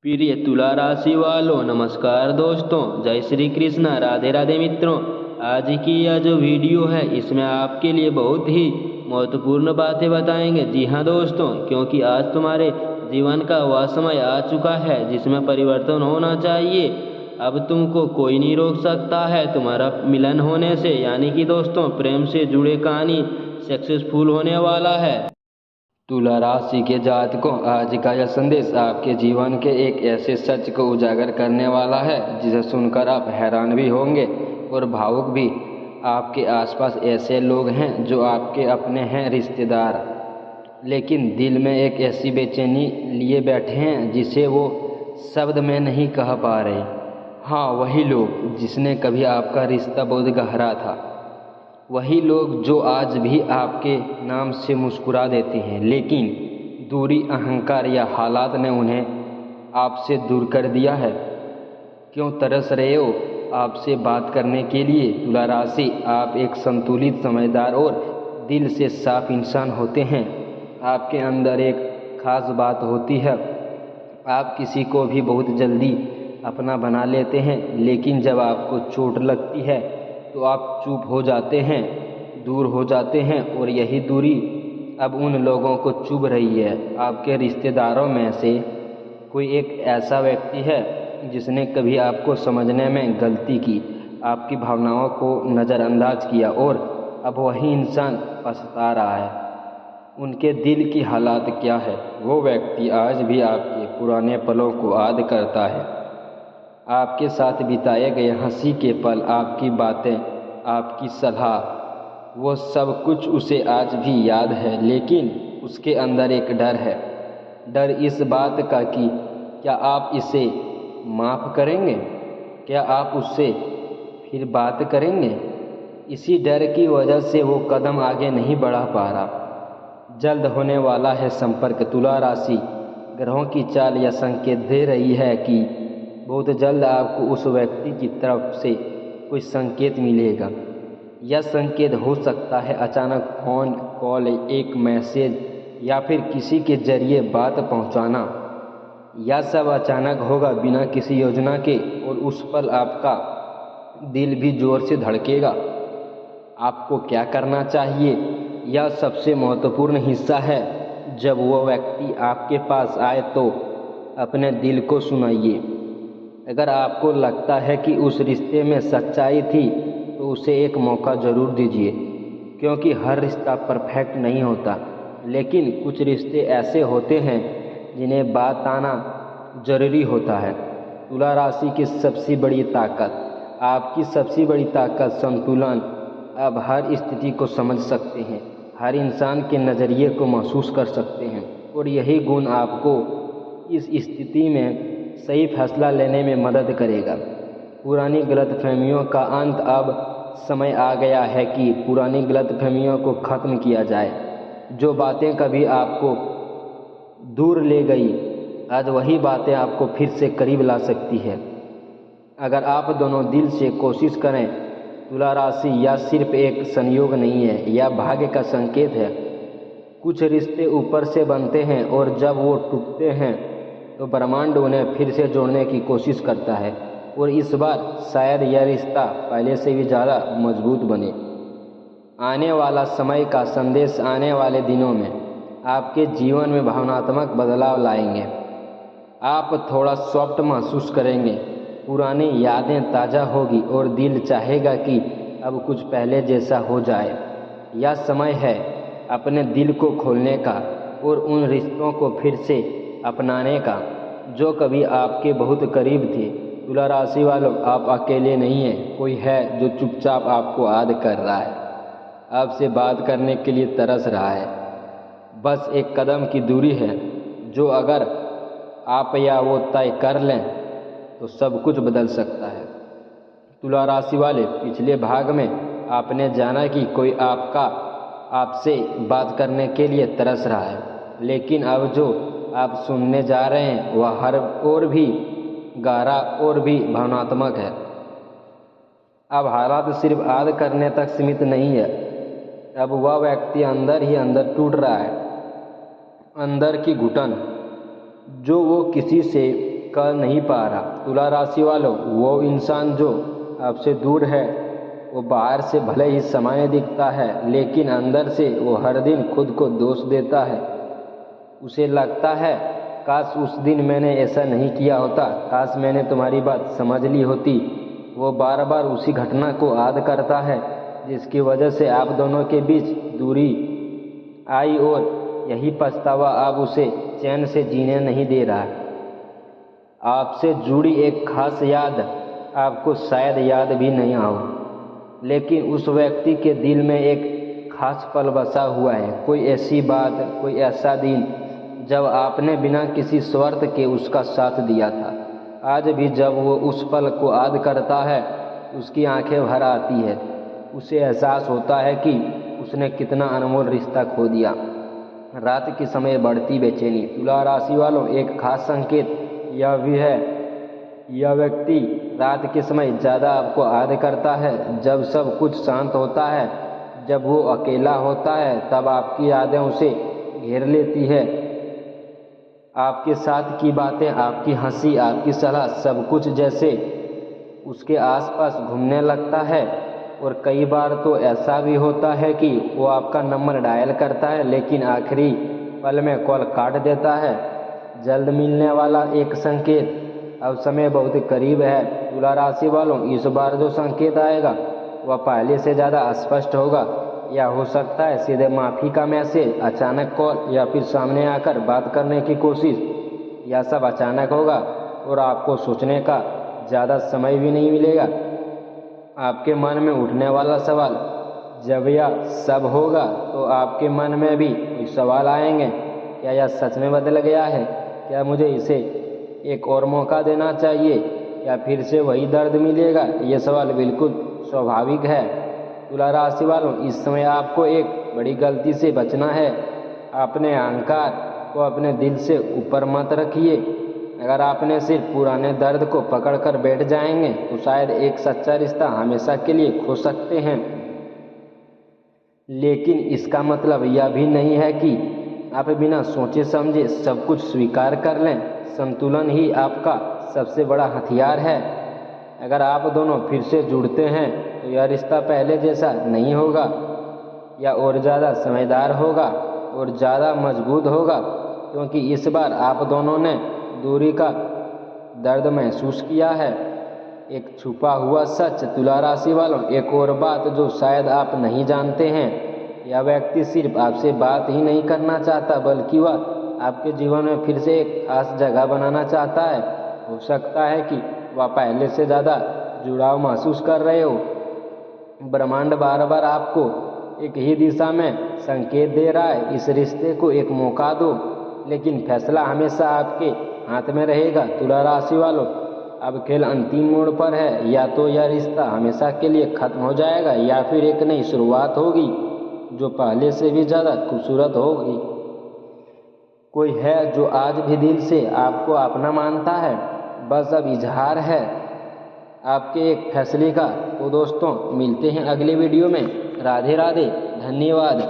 प्रिय तुला राशि वालों, नमस्कार दोस्तों, जय श्री कृष्ण, राधे राधे मित्रों। आज की यह जो वीडियो है इसमें आपके लिए बहुत ही महत्वपूर्ण बातें बताएंगे। जी हाँ दोस्तों, क्योंकि आज तुम्हारे जीवन का वह समय आ चुका है जिसमें परिवर्तन होना चाहिए। अब तुमको कोई नहीं रोक सकता है तुम्हारा मिलन होने से, यानी कि दोस्तों प्रेम से जुड़े कहानी सक्सेसफुल होने वाला है। तुला राशि के जातकों, आज का यह संदेश आपके जीवन के एक ऐसे सच को उजागर करने वाला है जिसे सुनकर आप हैरान भी होंगे और भावुक भी। आपके आसपास ऐसे लोग हैं जो आपके अपने हैं, रिश्तेदार, लेकिन दिल में एक ऐसी बेचैनी लिए बैठे हैं जिसे वो शब्द में नहीं कह पा रहे। हाँ, वही लोग जिसने कभी आपका रिश्ता बहुत गहरा था, वही लोग जो आज भी आपके नाम से मुस्कुरा देते हैं, लेकिन दूरी, अहंकार या हालात ने उन्हें आपसे दूर कर दिया है। क्यों तरस रहे हो आपसे बात करने के लिए? तुला राशि, आप एक संतुलित, समझदार और दिल से साफ इंसान होते हैं। आपके अंदर एक खास बात होती है, आप किसी को भी बहुत जल्दी अपना बना लेते हैं, लेकिन जब आपको चोट लगती है तो आप चुप हो जाते हैं, दूर हो जाते हैं। और यही दूरी अब उन लोगों को चुभ रही है। आपके रिश्तेदारों में से कोई एक ऐसा व्यक्ति है जिसने कभी आपको समझने में गलती की, आपकी भावनाओं को नज़रअंदाज किया, और अब वही इंसान पछता रहा है। उनके दिल की हालात क्या है? वो व्यक्ति आज भी आपके पुराने पलों को याद करता है, आपके साथ बिताए गए हंसी के पल, आपकी बातें, आपकी सलाह, वो सब कुछ उसे आज भी याद है। लेकिन उसके अंदर एक डर है, डर इस बात का कि क्या आप इसे माफ़ करेंगे, क्या आप उससे फिर बात करेंगे। इसी डर की वजह से वो कदम आगे नहीं बढ़ा पा रहा। जल्द होने वाला है संपर्क। तुला राशि, ग्रहों की चाल यह संकेत दे रही है कि बहुत जल्द आपको उस व्यक्ति की तरफ से कोई संकेत मिलेगा। यह संकेत हो सकता है अचानक फ़ोन कॉल, एक मैसेज, या फिर किसी के जरिए बात पहुंचाना। यह सब अचानक होगा, बिना किसी योजना के, और उस पल आपका दिल भी ज़ोर से धड़केगा। आपको क्या करना चाहिए, यह सबसे महत्वपूर्ण हिस्सा है। जब वह व्यक्ति आपके पास आए तो अपने दिल को सुनाइए। अगर आपको लगता है कि उस रिश्ते में सच्चाई थी तो उसे एक मौका ज़रूर दीजिए, क्योंकि हर रिश्ता परफेक्ट नहीं होता, लेकिन कुछ रिश्ते ऐसे होते हैं जिन्हें बात आना ज़रूरी होता है। तुला राशि की सबसे बड़ी ताकत, आपकी सबसे बड़ी ताकत संतुलन। अब हर स्थिति को समझ सकते हैं, हर इंसान के नज़रिए को महसूस कर सकते हैं, और यही गुण आपको इस स्थिति में सही फैसला लेने में मदद करेगा। पुरानी गलतफहमियों का अंत। अब समय आ गया है कि पुरानी गलतफहमियों को ख़त्म किया जाए। जो बातें कभी आपको दूर ले गई, आज वही बातें आपको फिर से करीब ला सकती है, अगर आप दोनों दिल से कोशिश करें। तुला राशि, यह सिर्फ एक संयोग नहीं है, यह भाग्य का संकेत है। कुछ रिश्ते ऊपर से बनते हैं और जब वो टूटते हैं तो ब्रह्मांड उन्हें फिर से जोड़ने की कोशिश करता है, और इस बार शायद यह रिश्ता पहले से भी ज़्यादा मजबूत बने। आने वाला समय का संदेश आने वाले दिनों में आपके जीवन में भावनात्मक बदलाव लाएंगे। आप थोड़ा सॉफ्ट महसूस करेंगे, पुरानी यादें ताज़ा होगी, और दिल चाहेगा कि अब कुछ पहले जैसा हो जाए। यह समय है अपने दिल को खोलने का और उन रिश्तों को फिर से अपनाने का जो कभी आपके बहुत करीब थे। तुला राशि वालों, आप अकेले नहीं हैं। कोई है जो चुपचाप आपको याद कर रहा है, आपसे बात करने के लिए तरस रहा है। बस एक कदम की दूरी है, जो अगर आप या वो तय कर लें तो सब कुछ बदल सकता है। तुला राशि वाले, पिछले भाग में आपने जाना कि कोई आपसे बात करने के लिए तरस रहा है, लेकिन अब जो आप सुनने जा रहे हैं वह हर और भी गहरा और भी भावनात्मक है। अब हालात सिर्फ याद करने तक सीमित नहीं है, अब वह व्यक्ति अंदर ही अंदर टूट रहा है। अंदर की घुटन जो वो किसी से कर नहीं पा रहा। तुला राशि वालों, वो इंसान जो आपसे दूर है वो बाहर से भले ही सामान्य दिखता है, लेकिन अंदर से वो हर दिन खुद को दोष देता है। उसे लगता है काश उस दिन मैंने ऐसा नहीं किया होता, काश मैंने तुम्हारी बात समझ ली होती। वो बार बार उसी घटना को याद करता है जिसकी वजह से आप दोनों के बीच दूरी आई, और यही पछतावा अब उसे चैन से जीने नहीं दे रहा। आपसे जुड़ी एक खास याद आपको शायद याद भी नहीं हो, लेकिन उस व्यक्ति के दिल में एक खास पल बसा हुआ है। कोई ऐसी बात, कोई ऐसा दिन जब आपने बिना किसी स्वार्थ के उसका साथ दिया था। आज भी जब वो उस पल को याद करता है, उसकी आंखें भर आती है। उसे एहसास होता है कि उसने कितना अनमोल रिश्ता खो दिया। रात के समय बढ़ती बेचैनी। तुला राशि वालों, एक खास संकेत यह भी है, यह व्यक्ति रात के समय ज़्यादा आपको याद करता है। जब सब कुछ शांत होता है, जब वो अकेला होता है, तब आपकी यादें उसे घेर लेती है। आपके साथ की बातें, आपकी हंसी, आपकी सलाह, सब कुछ जैसे उसके आसपास घूमने लगता है। और कई बार तो ऐसा भी होता है कि वो आपका नंबर डायल करता है, लेकिन आखिरी पल में कॉल काट देता है। जल्द मिलने वाला एक संकेत, अब समय बहुत करीब है। तुला राशि वालों, इस बार जो संकेत आएगा वह पहले से ज़्यादा स्पष्ट होगा, या हो सकता है सीधे माफ़ी का मैसेज, अचानक कॉल, या फिर सामने आकर बात करने की कोशिश। यह सब अचानक होगा और आपको सोचने का ज़्यादा समय भी नहीं मिलेगा। आपके मन में उठने वाला सवाल, जब यह सब होगा तो आपके मन में भी कोई सवाल आएंगे। क्या यह सच में बदल गया है? क्या मुझे इसे एक और मौका देना चाहिए? क्या फिर से वही दर्द मिलेगा? ये सवाल बिल्कुल स्वाभाविक है। तुला राशि वालों, इस समय आपको एक बड़ी गलती से बचना है। अपने अहंकार को अपने दिल से ऊपर मत रखिए। अगर आपने सिर्फ पुराने दर्द को पकड़कर बैठ जाएंगे तो शायद एक सच्चा रिश्ता हमेशा के लिए खो सकते हैं। लेकिन इसका मतलब यह भी नहीं है कि आप बिना सोचे समझे सब कुछ स्वीकार कर लें। संतुलन ही आपका सबसे बड़ा हथियार है। अगर आप दोनों फिर से जुड़ते हैं तो यह रिश्ता पहले जैसा नहीं होगा, या और ज़्यादा समझदार होगा और ज़्यादा मजबूत होगा, क्योंकि इस बार आप दोनों ने दूरी का दर्द महसूस किया है। एक छुपा हुआ सच। तुला राशि वालों, एक और बात जो शायद आप नहीं जानते हैं, यह व्यक्ति सिर्फ आपसे बात ही नहीं करना चाहता, बल्कि वह आपके जीवन में फिर से एक खास जगह बनाना चाहता है। हो सकता है कि वह पहले से ज़्यादा जुड़ाव महसूस कर रहे हो। ब्रह्मांड बार बार आपको एक ही दिशा में संकेत दे रहा है। इस रिश्ते को एक मौका दो, लेकिन फैसला हमेशा आपके हाथ में रहेगा। तुला राशि वालों, अब खेल अंतिम मोड़ पर है। या तो यह रिश्ता हमेशा के लिए खत्म हो जाएगा, या फिर एक नई शुरुआत होगी जो पहले से भी ज़्यादा खूबसूरत होगी। कोई है जो आज भी दिल से आपको अपना मानता है, बस अब इजहार है आपके एक फैसले का। तो दोस्तों, मिलते हैं अगले वीडियो में। राधे राधे, धन्यवाद।